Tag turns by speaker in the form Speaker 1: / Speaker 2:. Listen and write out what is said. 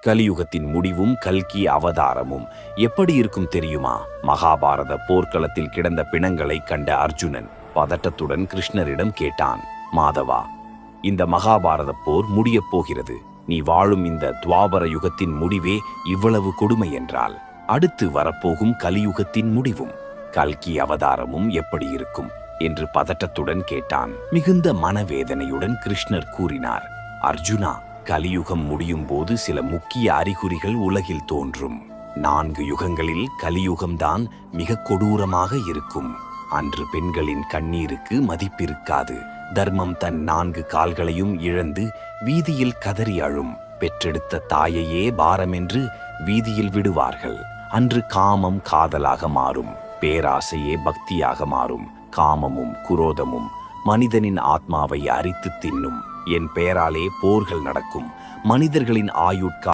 Speaker 1: கலியுகத்தின் முடிவும் கல்கி அவதாரமும் எப்படி இருக்கும் தெரியுமா? மகாபாரத போர்க்களத்தில் கிடந்த பிணங்களை கண்ட அர்ஜுனன் பதட்டத்துடன் கிருஷ்ணரிடம் கேட்டான், மாதவா, இந்த மகாபாரத போர் முடியப் போகிறது. நீ வாழும் இந்த துவாபர யுகத்தின் முடிவே இவ்வளவு கொடுமை என்றால், அடுத்து வரப்போகும் கலியுகத்தின் முடிவும் கல்கி அவதாரமும் எப்படி இருக்கும் என்று பதட்டத்துடன் கேட்டான். மிகுந்த மனவேதனையுடன் கிருஷ்ணர் கூறினார், அர்ஜுனா, கலியுகம் முடியும் போது சில முக்கிய அறிகுறிகள் உலகில் தோன்றும். 4 யுகங்களில் கலியுகம்தான் மிக கொடூரமாக இருக்கும். அன்று பெண்களின் கண்ணீருக்கு மதிப்பிருக்காது. தர்மம் தன் 4 கால்களையும் இழந்து வீதியில் கதறி அழும். பெற்றெடுத்த தாயையே பாரமென்று வீதியில் விடுவார்கள். அன்று காமம் காதலாக மாறும், பேராசையே பக்தியாக மாறும். காமமும் குரோதமும் மனிதனின் ஆத்மாவை அரித்து தின்னும். என் பெயராலே போர்கள் நடக்கும். மனிதர்களின் ஆயுட்காலம்